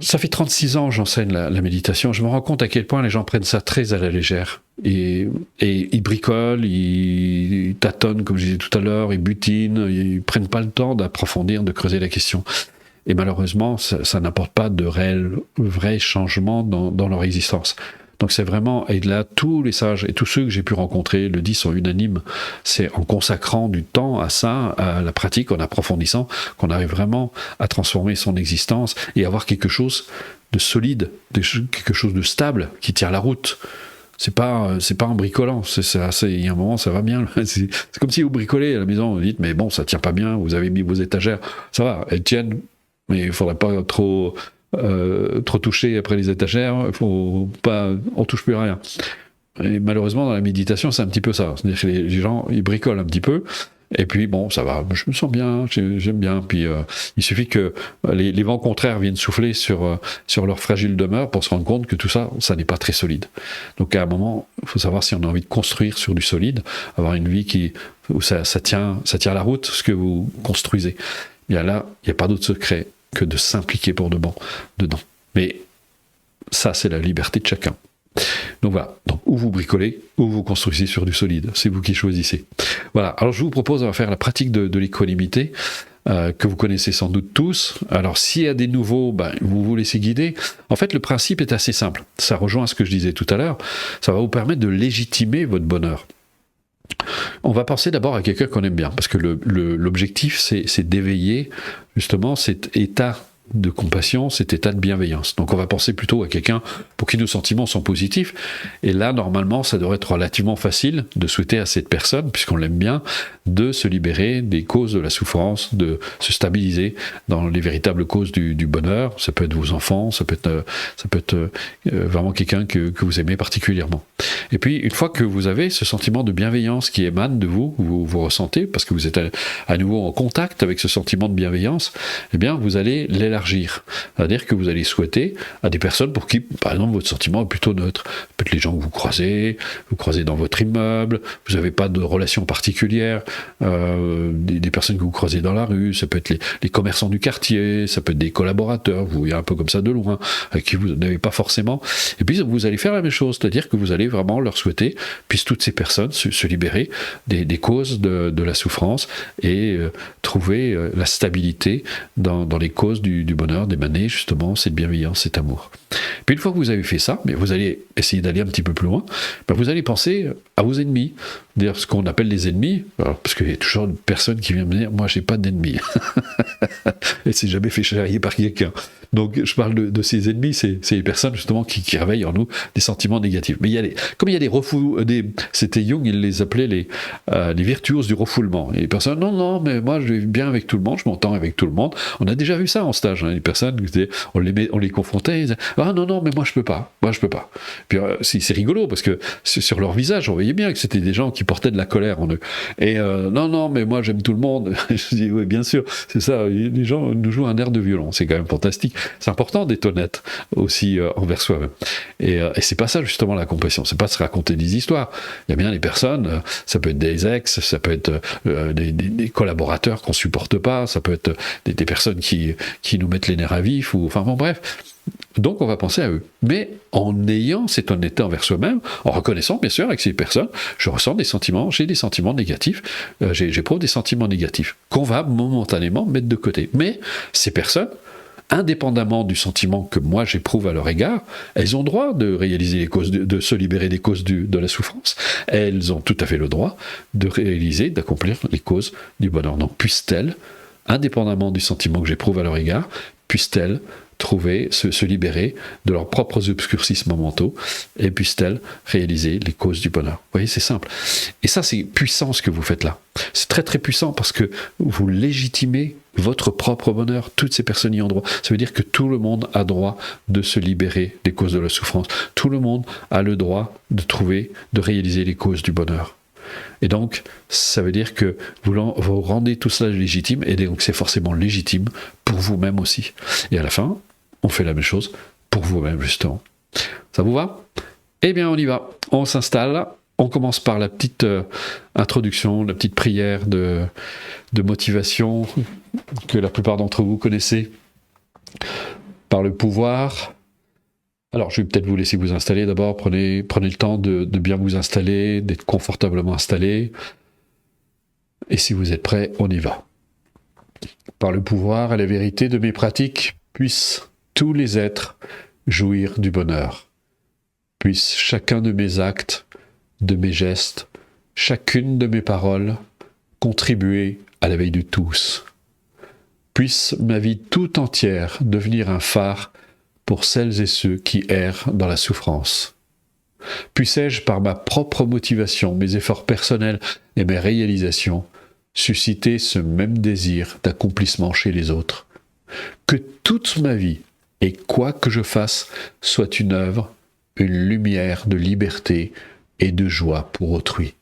ça fait 36 ans que j'enseigne la méditation. Je me rends compte à quel point les gens prennent ça très à la légère. Et ils bricolent, ils tâtonnent, comme je disais tout à l'heure, ils butinent, ils prennent pas le temps d'approfondir, de creuser la question. Et malheureusement, ça n'apporte pas de vrais changements dans leur existence. Donc c'est vraiment, et là, tous les sages et tous ceux que j'ai pu rencontrer le disent sont unanimes, c'est en consacrant du temps à ça, à la pratique, en approfondissant, qu'on arrive vraiment à transformer son existence et avoir quelque chose de solide, quelque chose de stable, qui tient la route. C'est pas en bricolant, il y a un moment ça va bien, c'est comme si vous bricolez à la maison, vous dites mais bon ça tient pas bien, vous avez mis vos étagères, ça va, elles tiennent, mais il faudrait pas trop toucher après les étagères, on touche plus à rien. Et malheureusement dans la méditation c'est un petit peu ça, c'est-à-dire que les gens ils bricolent un petit peu, et puis bon ça va, je me sens bien, j'aime bien, puis il suffit que les vents contraires viennent souffler sur leur fragile demeure pour se rendre compte que tout ça n'est pas très solide. Donc à un moment il faut savoir si on a envie de construire sur du solide, avoir une vie où ça tient la route, ce que vous construisez. Bien là il n'y a pas d'autre secret que de s'impliquer pour de bon dedans. Mais ça, c'est la liberté de chacun. Donc voilà, donc, ou vous bricolez, ou vous construisez sur du solide. C'est vous qui choisissez. Voilà, alors je vous propose de faire la pratique de l'équanimité, que vous connaissez sans doute tous. Alors s'il y a des nouveaux, vous vous laissez guider. En fait, le principe est assez simple. Ça rejoint ce que je disais tout à l'heure. Ça va vous permettre de légitimer votre bonheur. On va penser d'abord à quelqu'un qu'on aime bien, parce que l'objectif, c'est d'éveiller justement cet état de compassion, cet état de bienveillance. Donc on va penser plutôt à quelqu'un pour qui nos sentiments sont positifs, et là normalement ça devrait être relativement facile de souhaiter à cette personne, puisqu'on l'aime bien, de se libérer des causes de la souffrance, de se stabiliser dans les véritables causes du bonheur. Ça peut être vos enfants, ça peut être vraiment quelqu'un que vous aimez particulièrement. Et puis une fois que vous avez ce sentiment de bienveillance qui émane de vous, vous ressentez, parce que vous êtes à nouveau en contact avec ce sentiment de bienveillance, eh bien vous allez l'élargir. C'est-à-dire que vous allez souhaiter à des personnes pour qui, par exemple, votre sentiment est plutôt neutre. Peut-être les gens que vous croisez dans votre immeuble, vous n'avez pas de relation particulière, des personnes que vous croisez dans la rue, ça peut être les commerçants du quartier, ça peut être des collaborateurs, vous voyez un peu comme ça de loin, avec qui vous n'avez pas forcément. Et puis vous allez faire la même chose, c'est-à-dire que vous allez vraiment leur souhaiter, puissent toutes ces personnes se libérer des causes de la souffrance et trouver la stabilité dans les causes du bonheur, d'émaner justement cette bienveillance, cet amour. Puis une fois que vous avez fait ça, mais vous allez essayer d'aller un petit peu plus loin, ben vous allez penser à vos ennemis, d'ailleurs ce qu'on appelle les ennemis, alors, parce qu'il y a toujours une personne qui vient me dire « moi j'ai pas d'ennemis ». Et c'est jamais fait charrier par quelqu'un. Donc je parle de ces ennemis, c'est les personnes justement qui réveillent en nous des sentiments négatifs. Mais comme il y a c'était Jung, il les appelait les virtuoses du refoulement. Et les personnes, non, mais moi je vais bien avec tout le monde, je m'entends avec tout le monde. On a déjà vu ça en stage, les personnes, on les confrontait, ils disaient, ah non, mais moi je peux pas. Puis c'est rigolo, parce que sur leur visage, on voyait bien que c'était des gens qui portaient de la colère en eux. Et non, mais moi j'aime tout le monde. Je dis, oui, bien sûr, c'est ça, les gens nous jouent un air de violon, c'est quand même fantastique. C'est important d'être honnête aussi envers soi-même. Et c'est pas ça justement la compassion, c'est pas se raconter des histoires. Il y a bien des personnes, ça peut être des ex, ça peut être des collaborateurs qu'on supporte pas, ça peut être des personnes qui nous mettent les nerfs à vif, ou enfin bon bref. Donc on va penser à eux, mais en ayant cette honnêteté envers soi-même, en reconnaissant bien sûr avec ces personnes, je ressens des sentiments, j'ai des sentiments négatifs, j'éprouve des sentiments négatifs qu'on va momentanément mettre de côté. Mais ces personnes, indépendamment du sentiment que moi j'éprouve à leur égard, elles ont droit de réaliser les causes, de se libérer des causes de la souffrance. Elles ont tout à fait le droit de réaliser, d'accomplir les causes du bonheur. Donc puissent-elles, indépendamment du sentiment que j'éprouve à leur égard, puissent-elles trouver, se libérer de leurs propres obscurcissements mentaux, et puissent-elles réaliser les causes du bonheur. Vous voyez, c'est simple. Et ça, c'est puissant ce que vous faites là. C'est très très puissant parce que vous légitimez votre propre bonheur. Toutes ces personnes y ont droit. Ça veut dire que tout le monde a droit de se libérer des causes de la souffrance. Tout le monde a le droit de trouver, de réaliser les causes du bonheur. Et donc, ça veut dire que vous rendez tout cela légitime, et donc c'est forcément légitime pour vous-même aussi. Et à la fin, on fait la même chose pour vous-même, justement. Ça vous va ? Eh bien, on y va. On s'installe. On commence par la petite introduction, la petite prière de motivation que la plupart d'entre vous connaissez. Par le pouvoir. Alors, je vais peut-être vous laisser vous installer d'abord. Prenez le temps de bien vous installer, d'être confortablement installé. Et si vous êtes prêts, on y va. Par le pouvoir et la vérité de mes pratiques, puissent tous les êtres jouir du bonheur. Puisse chacun de mes actes, de mes gestes, chacune de mes paroles contribuer à l'éveil de tous. Puisse ma vie tout entière devenir un phare pour celles et ceux qui errent dans la souffrance. Puissé-je, par ma propre motivation, mes efforts personnels et mes réalisations, susciter ce même désir d'accomplissement chez les autres. Que toute ma vie, et quoi que je fasse, soit une œuvre, une lumière de liberté et de joie pour autrui.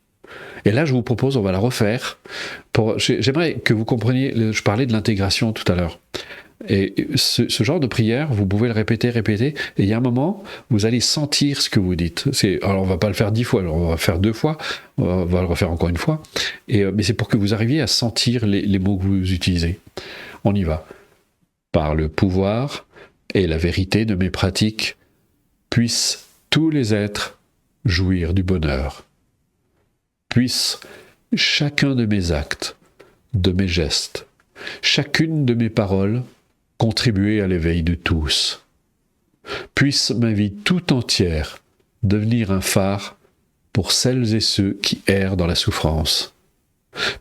Et là, je vous propose, on va la refaire. J'aimerais que vous compreniez, je parlais de l'intégration tout à l'heure. Et ce genre de prière, vous pouvez le répéter, et il y a un moment, vous allez sentir ce que vous dites. Alors, on va pas le faire 10 fois, alors on va faire 2 fois, on va le refaire encore une fois, mais c'est pour que vous arriviez à sentir les mots que vous utilisez. On y va. Par le pouvoir et la vérité de mes pratiques, puissent tous les êtres jouir du bonheur. Puisse chacun de mes actes, de mes gestes, chacune de mes paroles contribuer à l'éveil de tous. Puisse ma vie tout entière devenir un phare pour celles et ceux qui errent dans la souffrance.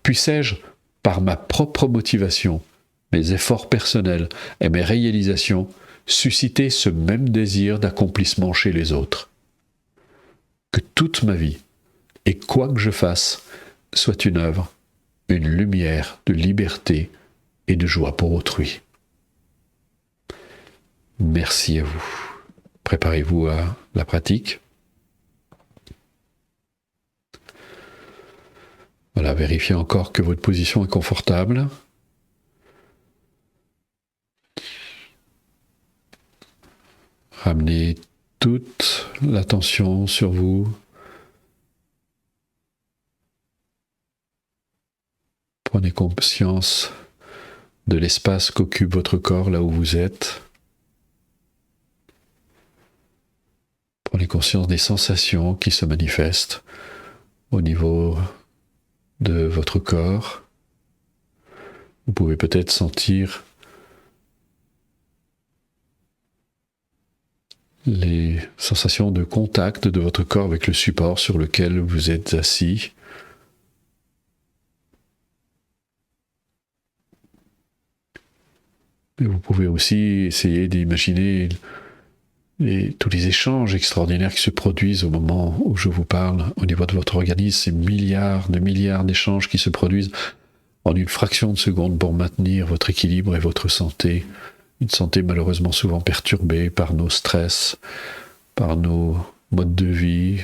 Puissé-je, par ma propre motivation, mes efforts personnels et mes réalisations susciter ce même désir d'accomplissement chez les autres. Que toute ma vie, et quoi que je fasse, soit une œuvre, une lumière de liberté et de joie pour autrui. Merci à vous. Préparez-vous à la pratique. Voilà, vérifiez encore que votre position est confortable. Ramenez toute l'attention sur vous. Prenez conscience de l'espace qu'occupe votre corps là où vous êtes. Prenez conscience des sensations qui se manifestent au niveau de votre corps. Vous pouvez peut-être sentir les sensations de contact de votre corps avec le support sur lequel vous êtes assis. Et vous pouvez aussi essayer d'imaginer tous les échanges extraordinaires qui se produisent au moment où je vous parle au niveau de votre organisme, ces milliards d'échanges qui se produisent en une fraction de seconde pour maintenir votre équilibre et votre santé, une santé malheureusement souvent perturbée par nos stress, par nos modes de vie,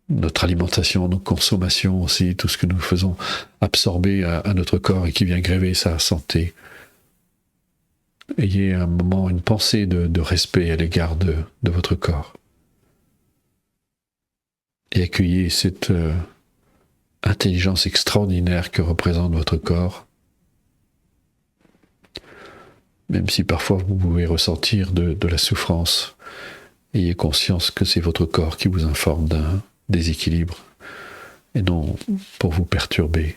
notre alimentation, nos consommations aussi, tout ce que nous faisons absorber à notre corps et qui vient gréver sa santé. Ayez un moment, une pensée de respect à l'égard de votre corps. Et accueillez cette intelligence extraordinaire que représente votre corps. Même si parfois vous pouvez ressentir de la souffrance, ayez conscience que c'est votre corps qui vous informe d'un déséquilibre et non pour vous perturber.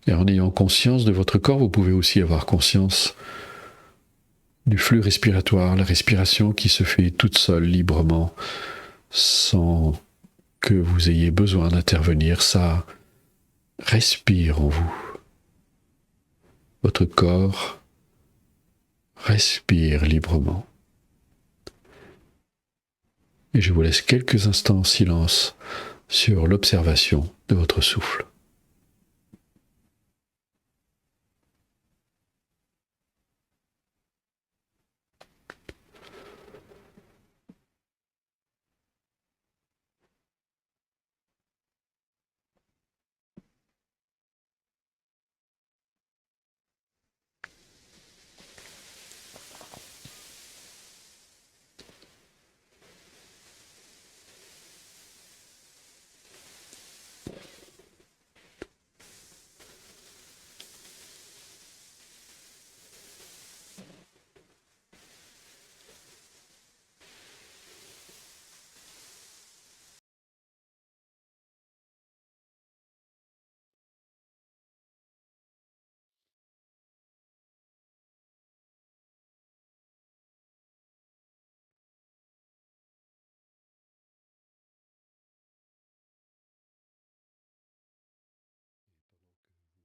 Et en ayant conscience de votre corps, vous pouvez aussi avoir conscience du flux respiratoire, la respiration qui se fait toute seule, librement, sans que vous ayez besoin d'intervenir. Ça respire en vous. Votre corps respire librement. Et je vous laisse quelques instants en silence sur l'observation de votre souffle.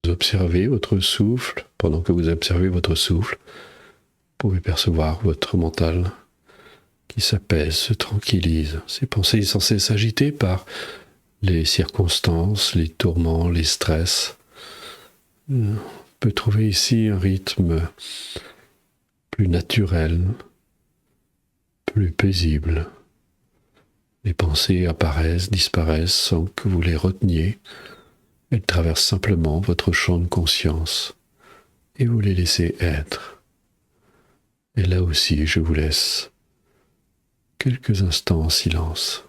Observez votre souffle. Pendant que vous observez votre souffle, vous pouvez percevoir votre mental qui s'apaise, se tranquillise. Ces pensées sont censées s'agiter par les circonstances, les tourments, les stress. On peut trouver ici un rythme plus naturel, plus paisible. Les pensées apparaissent, disparaissent sans que vous les reteniez. Elles traversent simplement votre champ de conscience et vous les laissez être. Et là aussi, je vous laisse quelques instants en silence.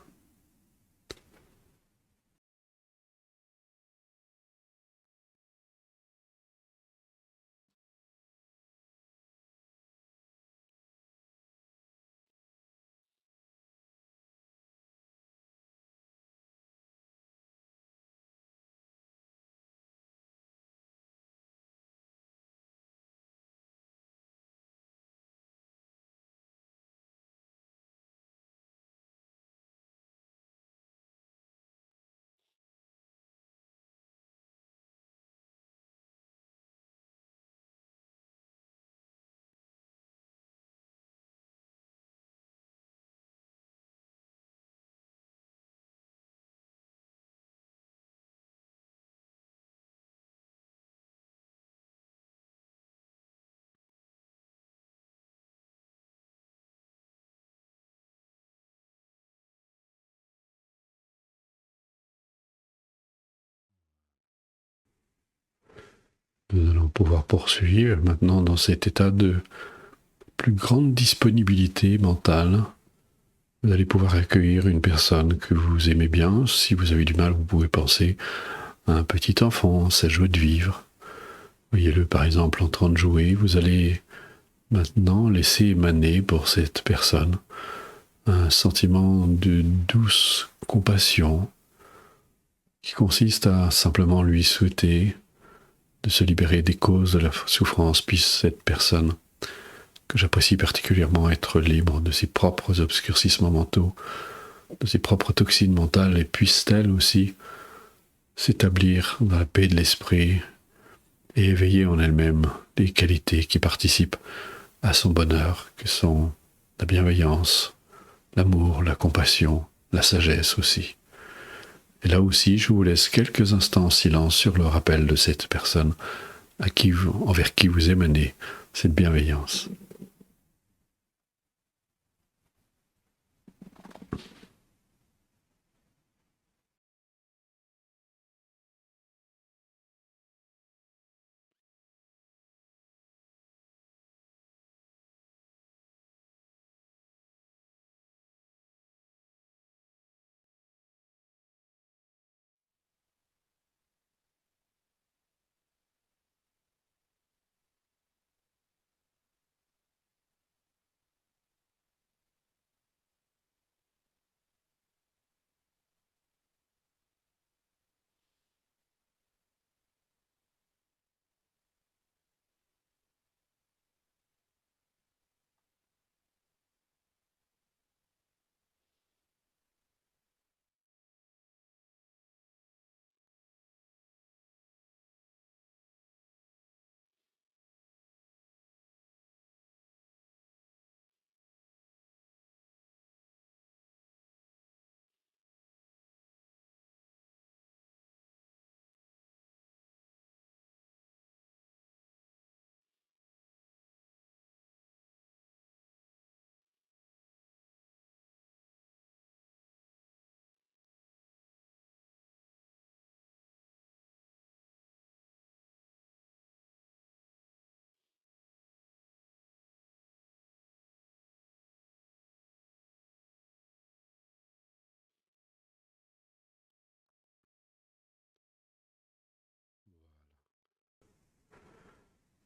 Nous allons pouvoir poursuivre maintenant dans cet état de plus grande disponibilité mentale. Vous allez pouvoir accueillir une personne que vous aimez bien. Si vous avez du mal, vous pouvez penser à un petit enfant, sa joie de vivre. Voyez-le par exemple en train de jouer. Vous allez maintenant laisser émaner pour cette personne un sentiment de douce compassion qui consiste à simplement lui souhaiter de se libérer des causes de la souffrance, puisse cette personne, que j'apprécie particulièrement, être libre de ses propres obscurcissements mentaux, de ses propres toxines mentales, et puisse-t-elle aussi s'établir dans la paix de l'esprit et éveiller en elle-même des qualités qui participent à son bonheur, que sont la bienveillance, l'amour, la compassion, la sagesse aussi. Et là aussi, je vous laisse quelques instants en silence sur le rappel de cette personne envers qui vous émanez cette bienveillance.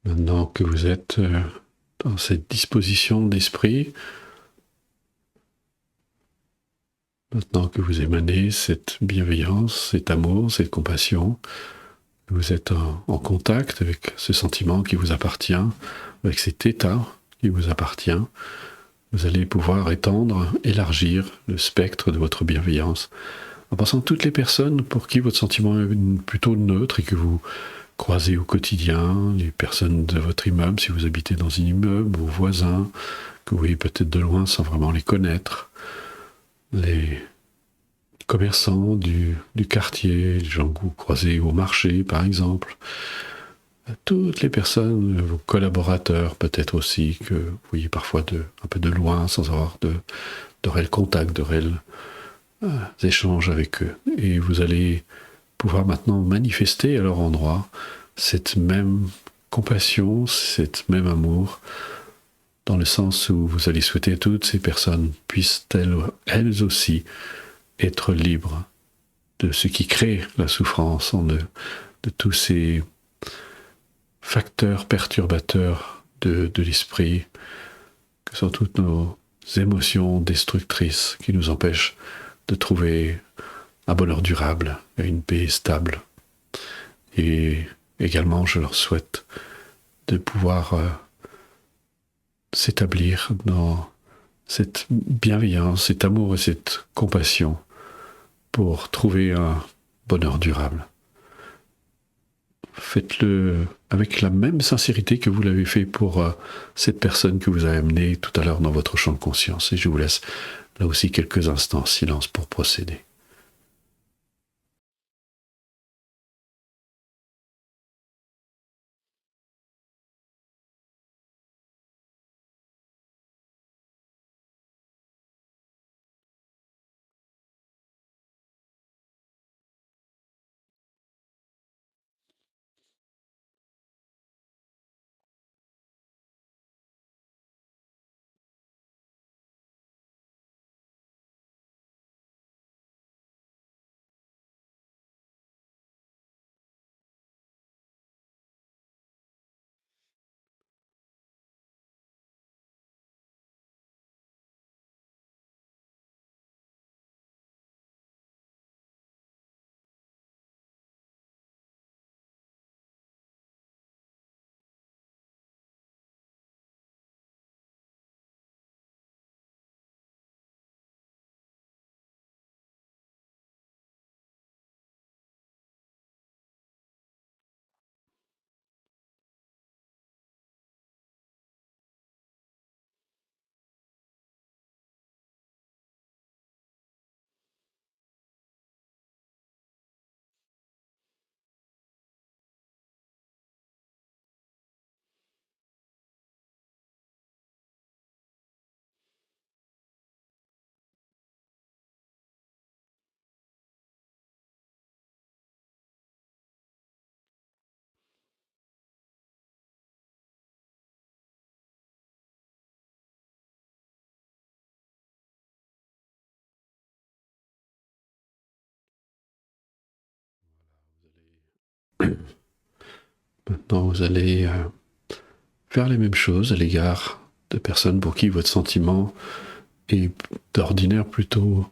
Maintenant que vous êtes dans cette disposition d'esprit, maintenant que vous émanez cette bienveillance, cet amour, cette compassion, vous êtes en contact avec ce sentiment qui vous appartient, avec cet état qui vous appartient, vous allez pouvoir étendre, élargir le spectre de votre bienveillance en pensant à toutes les personnes pour qui votre sentiment est plutôt neutre et que vous croisez au quotidien, les personnes de votre immeuble, si vous habitez dans un immeuble, vos voisins, que vous voyez peut-être de loin sans vraiment les connaître, les commerçants du quartier, les gens que vous croisez au marché par exemple, toutes les personnes, vos collaborateurs peut-être aussi, que vous voyez parfois un peu de loin sans avoir de réel contact, de réels échanges avec eux. Et vous allez pouvoir maintenant manifester à leur endroit cette même compassion, cet même amour, dans le sens où vous allez souhaiter que toutes ces personnes puissent elles aussi être libres de ce qui crée la souffrance en eux, de tous ces facteurs perturbateurs de l'esprit, que sont toutes nos émotions destructrices qui nous empêchent de trouver un bonheur durable et une paix stable. Et également, je leur souhaite de pouvoir s'établir dans cette bienveillance, cet amour et cette compassion pour trouver un bonheur durable. Faites-le avec la même sincérité que vous l'avez fait pour cette personne que vous avez amenée tout à l'heure dans votre champ de conscience. Et je vous laisse là aussi quelques instants en silence pour procéder. Maintenant, vous allez faire les mêmes choses à l'égard de personnes pour qui votre sentiment est d'ordinaire plutôt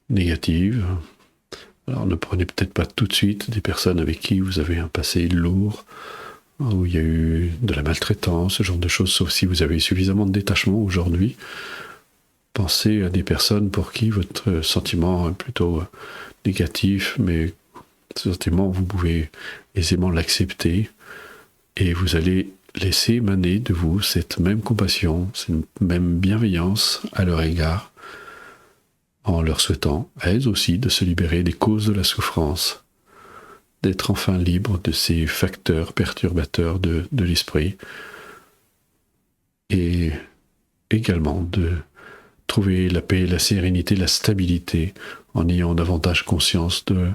négatif. Alors ne prenez peut-être pas tout de suite des personnes avec qui vous avez un passé lourd, où il y a eu de la maltraitance, ce genre de choses, sauf si vous avez suffisamment de détachement aujourd'hui. Pensez à des personnes pour qui votre sentiment est plutôt négatif, mais ce sentiment, vous pouvez aisément l'accepter et vous allez laisser émaner de vous cette même compassion, cette même bienveillance à leur égard, en leur souhaitant, elles aussi, de se libérer des causes de la souffrance, d'être enfin libres de ces facteurs perturbateurs de l'esprit, et également de trouver la paix, la sérénité, la stabilité, en ayant davantage conscience de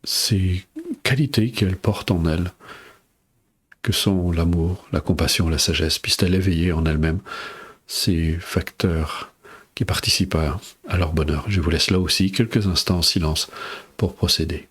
ces qualités qu'elles portent en elles, que sont l'amour, la compassion, la sagesse, puissent-elles éveiller en elles-mêmes ces facteurs qui participent à leur bonheur. Je vous laisse là aussi quelques instants en silence pour procéder.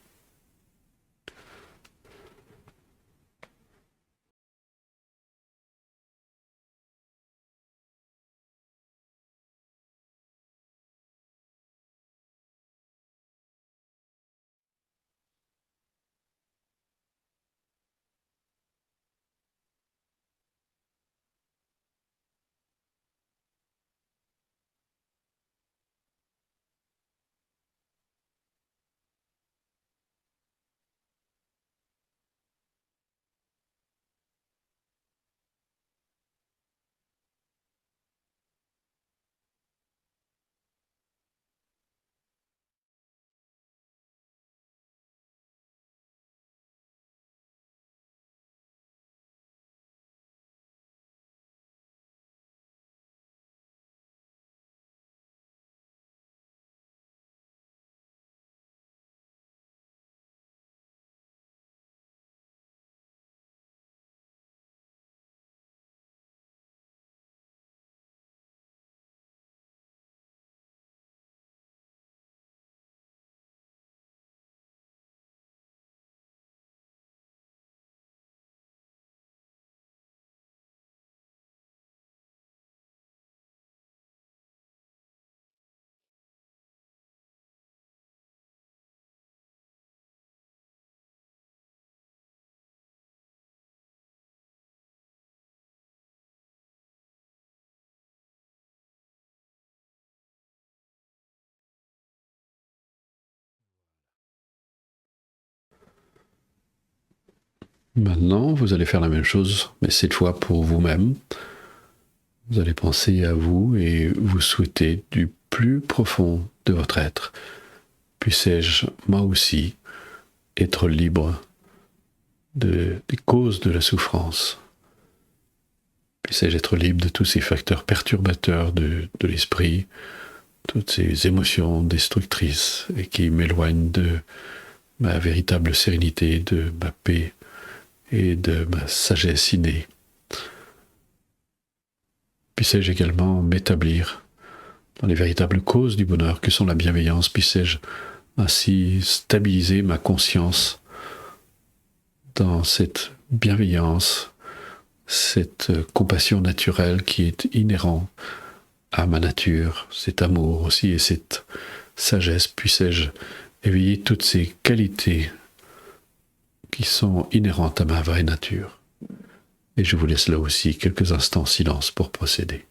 Maintenant, vous allez faire la même chose, mais cette fois pour vous-même. Vous allez penser à vous et vous souhaiter du plus profond de votre être. Puissé-je, moi aussi, être libre des causes de la souffrance. Puissé-je être libre de tous ces facteurs perturbateurs de l'esprit, toutes ces émotions destructrices et qui m'éloignent de ma véritable sérénité, de ma paix et de ma sagesse innée. Puissé-je également m'établir dans les véritables causes du bonheur que sont la bienveillance. Puissé-je ainsi stabiliser ma conscience dans cette bienveillance, cette compassion naturelle qui est inhérente à ma nature, cet amour aussi et cette sagesse. Puissé-je éveiller toutes ces qualités qui sont inhérentes à ma vraie nature. Et je vous laisse là aussi quelques instants en silence pour procéder.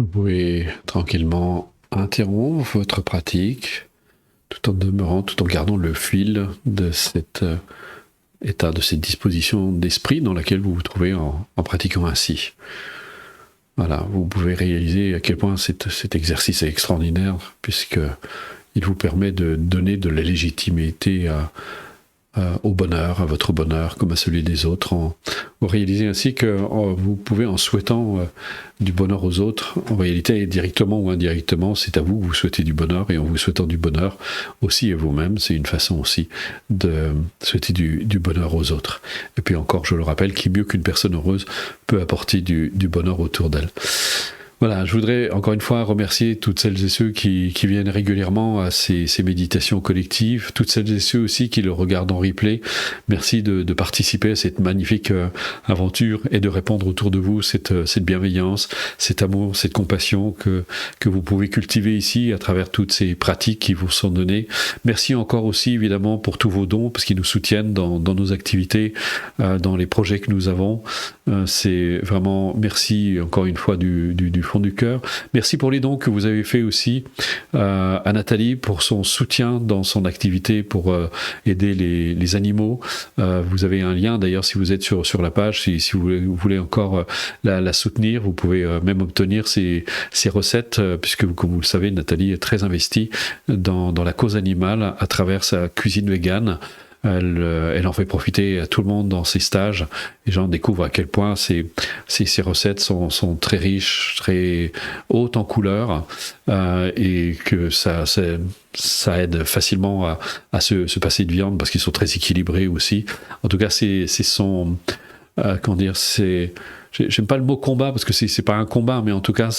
Vous pouvez tranquillement interrompre votre pratique tout en gardant le fil de cet état, de cette disposition d'esprit dans laquelle vous vous trouvez en pratiquant ainsi. Voilà, vous pouvez réaliser à quel point cet exercice est extraordinaire, puisqu'il vous permet de donner de la légitimité au bonheur, à votre bonheur, comme à celui des autres. Vous réalisez ainsi que vous pouvez, en souhaitant du bonheur aux autres, en réalité, directement ou indirectement, c'est à vous que vous souhaitez du bonheur, et en vous souhaitant du bonheur aussi à vous-même, c'est une façon aussi de souhaiter du bonheur aux autres. Et puis encore, je le rappelle, qui mieux qu'une personne heureuse peut apporter du bonheur autour d'elle. Voilà, je voudrais encore une fois remercier toutes celles et ceux qui viennent régulièrement à ces méditations collectives, toutes celles et ceux aussi qui le regardent en replay. Merci de participer à cette magnifique aventure et de répandre autour de vous cette bienveillance, cet amour, cette compassion que vous pouvez cultiver ici à travers toutes ces pratiques qui vous sont données. Merci encore aussi évidemment pour tous vos dons, parce qu'ils nous soutiennent dans nos activités, dans les projets que nous avons. C'est vraiment merci encore une fois du fond du cœur. Merci pour les dons que vous avez fait aussi à Nathalie pour son soutien dans son activité pour aider les animaux. Vous avez un lien d'ailleurs si vous êtes sur la page, si vous voulez encore la soutenir, vous pouvez même obtenir ces recettes, puisque comme vous le savez, Nathalie est très investie dans la cause animale à travers sa cuisine végane. Elle en fait profiter à tout le monde dans ses stages. Les gens découvrent à quel point ces recettes sont très riches, très hautes en couleurs, et que ça aide facilement à se passer de viande, parce qu'ils sont très équilibrés aussi. En tout cas, comment dire, j'aime pas le mot combat, parce que c'est pas un combat, mais en tout cas,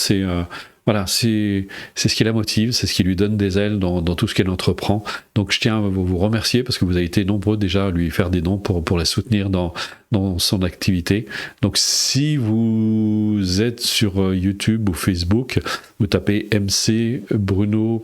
voilà, c'est ce qui la motive, c'est ce qui lui donne des ailes dans tout ce qu'elle entreprend. Donc je tiens à vous remercier, parce que vous avez été nombreux déjà à lui faire des dons pour la soutenir dans son activité. Donc si vous êtes sur YouTube ou Facebook, vous tapez mcbruno.fr,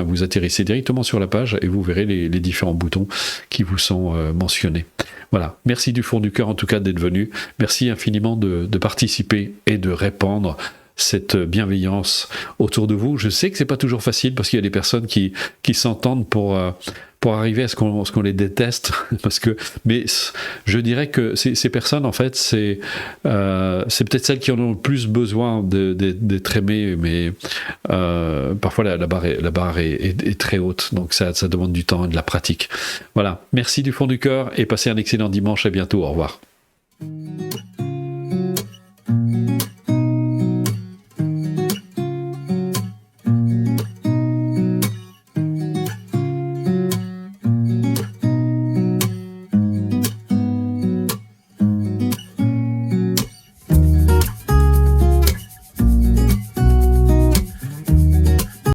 vous atterrissez directement sur la page et vous verrez les différents boutons qui vous sont mentionnés. Voilà, merci du fond du cœur en tout cas d'être venu. Merci infiniment de participer et de répandre cette bienveillance autour de vous. Je sais que c'est pas toujours facile, parce qu'il y a des personnes qui s'entendent pour arriver à ce qu'on les déteste, mais je dirais que ces personnes, en fait, c'est peut-être celles qui en ont le plus besoin d'être aimées, mais parfois la barre est très haute, donc ça demande du temps et de la pratique. Voilà, merci du fond du cœur et passez un excellent dimanche, à bientôt, au revoir.